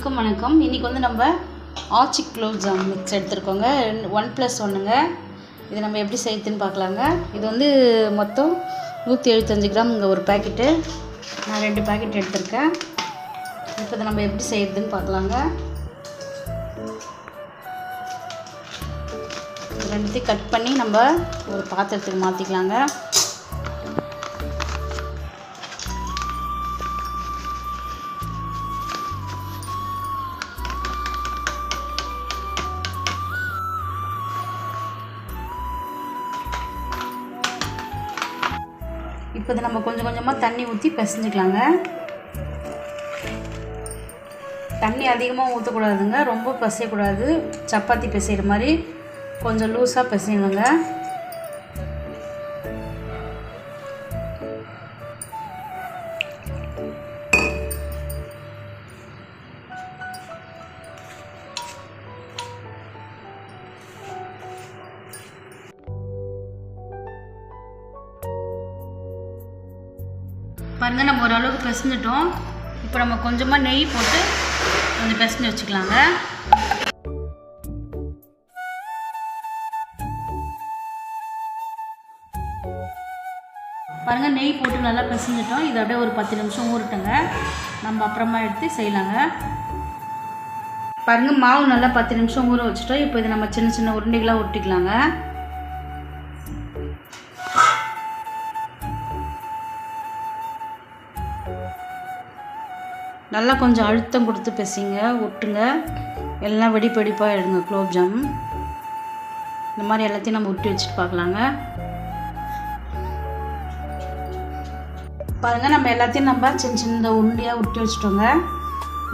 அனைவருக்கும் வணக்கம். இன்றைக்கி வந்து நம்ம ஆச்சி குலோப் ஜாம் மிக்ஸ் எடுத்துருக்கோங்க. 1+1ங்க. இதை நம்ம எப்படி செய்யுதுன்னு பார்க்கலாங்க. இது வந்து மொத்தம் 175 கிராம் இங்கே ஒரு பேக்கெட்டு. நான் 2 பேக்கெட் எடுத்திருக்கேன். இப்போ இதை நம்ம எப்படி செய்யுதுன்னு பார்க்கலாங்க. ரெண்டுத்தையும் கட் பண்ணி நம்ம ஒரு பாத்திரத்துக்கு மாற்றிக்கலாங்க. இப்போ இதை நம்ம கொஞ்சம் கொஞ்சமாக தண்ணி ஊற்றி பிசைஞ்சிக்கலாங்க. தண்ணி அதிகமாக ஊற்றக்கூடாதுங்க, ரொம்ப பிசையக்கூடாது. சப்பாத்தி பிசைகிற மாதிரி கொஞ்சம் லூஸாக பிசையணுங்க. பாருங்கள், நம்ம ஓரளவுக்கு பிசைஞ்சிட்டோம். இப்போ நம்ம கொஞ்சமாக நெய் போட்டு கொஞ்சம் பிசைஞ்சு வச்சுக்கலாங்க. பாருங்கள், நெய் போட்டு நல்லா பிசைஞ்சிட்டோம். இது அப்படியே ஒரு 10 நிமிஷம் ஊறட்டுங்க. நம்ம அப்புறமா எடுத்து செய்யலாங்க. பாருங்கள், மாவு நல்லா 10 நிமிஷம் ஊற வச்சுட்டோம். இப்போ இது நம்ம சின்ன சின்ன உருண்டைகளாக உருட்டிக்கலாங்க. நல்லா கொஞ்சம் அழுத்தம் கொடுத்து பிசைங்க, ஒட்டுங்க. எல்லாம் வெடிப்படிப்பாக எடுங்க குலோப் ஜாம். இந்த மாதிரி எல்லாத்தையும் நம்ம உருட்டி வச்சுட்டு பார்க்கலாங்க. பாருங்கள், நம்ம எல்லாத்தையும் நம்ம சின்ன சின்ன உருண்டையாக உருட்டி வச்சுட்டோங்க.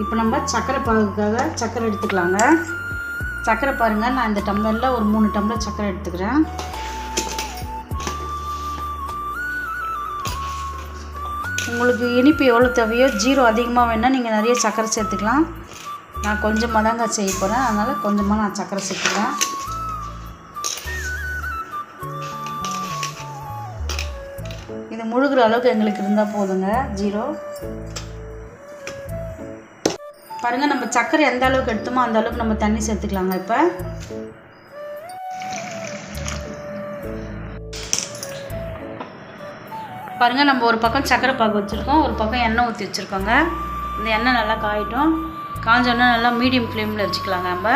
இப்போ நம்ம சர்க்கரை பாகுக்காக சர்க்கரை எடுத்துக்கலாங்க. சர்க்கரை பாருங்கள், நான் இந்த டம்ளரில் ஒரு 3 டம்ளர் சர்க்கரை எடுத்துக்கிறேன். உங்களுக்கு இனிப்பு எவ்வளோ தேவையோ, 0 அதிகமாக வேணால் நீங்கள் நிறைய சர்க்கரை சேர்த்துக்கலாம். நான் கொஞ்சமாக தாங்க செய்ய போகிறேன், அதனால் கொஞ்சமாக நான் சர்க்கரை சேர்த்துக்கிறேன். இது முழுகிற அளவுக்கு எங்களுக்கு இருந்தால் போதுங்க. 0 பாருங்கள், நம்ம சர்க்கரை எந்த அளவுக்கு எடுத்தோமோ அந்த அளவுக்கு நம்ம தண்ணி சேர்த்துக்கலாங்க. இப்போ பாருங்கள், நம்ம ஒரு பக்கம் சர்க்கரை பாகு வச்சுருக்கோம், ஒரு பக்கம் எண்ணெய் ஊற்றி வச்சுருக்கோங்க. இந்த எண்ணெய் நல்லா காயிட்டும். காஞ்சோன்னா நல்லா மீடியம் ஃப்ளேமில் வச்சுக்கலாங்க. நம்ம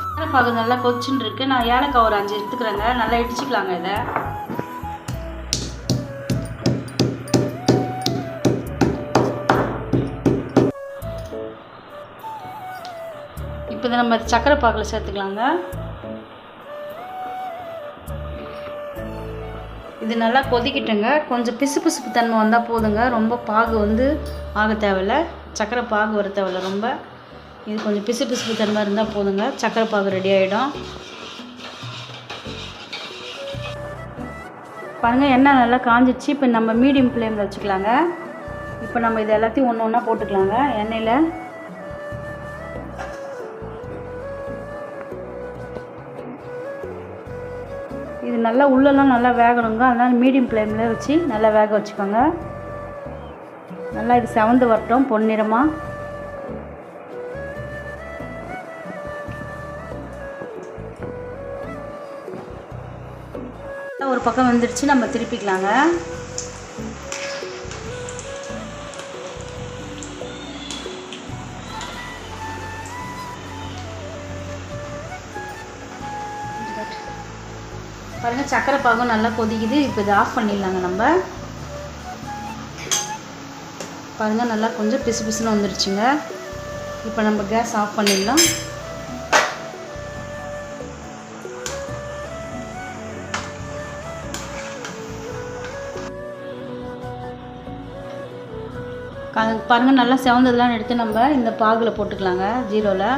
சர்க்கரை பாகு நல்லா கொச்சின்னு இருக்குது. நான் ஏலக்காய் ஒரு 5 எடுத்துக்கிறேங்க. நல்லா இடிச்சிக்கலாங்க. இதை இப்போ இதை நம்ம சர்க்கரை பாகில் சேர்த்துக்கலாங்க. இது நல்லா கொதிக்கிட்டுங்க. கொஞ்சம் பிசுபிசுப்பு தன்மை வந்தால் போதுங்க. ரொம்ப பாகு வந்து ஆக தேவையில்லை, சர்க்கரை பாகு வர தேவையில்லை ரொம்ப. இது கொஞ்சம் பிசுபிசுப்பு தன்மை இருந்தால் போதுங்க. சர்க்கரை பாகு ரெடி ஆகிடும். பாருங்கள், எண்ணெய் நல்லா காஞ்சிச்சு. இப்போ நம்ம மீடியம் ஃப்ளேமில் வச்சுக்கலாங்க. இப்போ நம்ம இது எல்லாத்தையும் ஒன்று ஒன்றா போட்டுக்கலாங்க எண்ணெயில். இது நல்லா உள்ளெல்லாம் நல்லா வேகணுங்க. அதனால் மீடியம் ஃப்ளேமில் வச்சு நல்லா வேக வச்சுக்கோங்க. நல்லா இது செவந்து வரட்டும் பொன்னிறமாக. ஒரு பக்கம் வந்துடுச்சு, நம்ம திருப்பிக்கலாங்க. பாருங்கள், சர்க்கரை பாகும் நல்லா கொதிக்குது. இப்போ இதை ஆஃப் பண்ணிடலாங்க. நம்ம பாருங்கள், நல்லா கொஞ்சம் பிசு பிசுன்னு வந்துடுச்சுங்க. இப்போ நம்ம கேஸ் ஆஃப் பண்ணிடலாம். பாருங்கள், நல்லா செவந்ததெல்லாம் எடுத்து நம்ம இந்த பாகில் போட்டுக்கலாங்க. 0ல்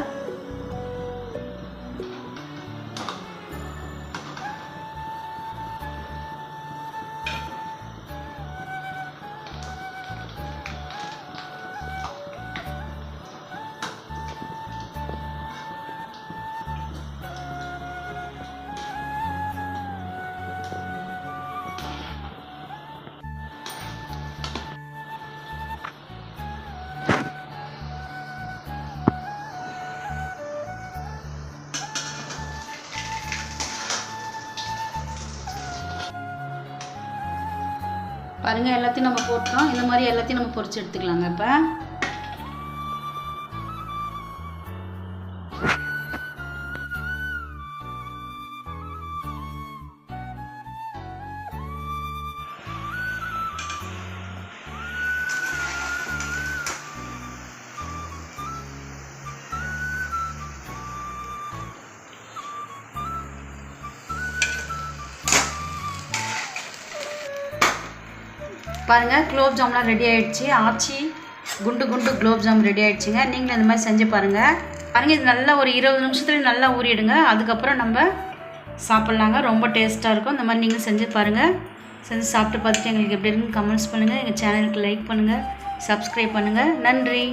பாருங்கள், எல்லாத்தையும் நம்ம போட்டோம். இந்த மாதிரி எல்லாத்தையும் நம்ம பொரிச்சு எடுத்துக்கலாங்க. இப்போ பாருங்கள், குலோப் ஜாம்லாம் ரெடி ஆகிடுச்சு. ஆச்சி குண்டு குண்டு குலோப் ஜாம் ரெடி ஆகிடுச்சிங்க. நீங்களும் இந்த மாதிரி செஞ்சு பாருங்கள். இது நல்லா ஒரு 20 நிமிஷத்துல நல்லா ஊறிடுங்க. அதுக்கப்புறம் நம்ம சாப்பிட்லாங்க. ரொம்ப டேஸ்ட்டாக இருக்கும். இந்த மாதிரி நீங்களும் செஞ்சு பாருங்கள். செஞ்சு சாப்பிட்டு பார்த்துட்டு எங்களுக்கு எப்படி இருக்குன்னு கமெண்ட்ஸ் பண்ணுங்கள். எங்கள் சேனலுக்கு லைக் பண்ணுங்கள், சப்ஸ்கிரைப் பண்ணுங்கள். நன்றி.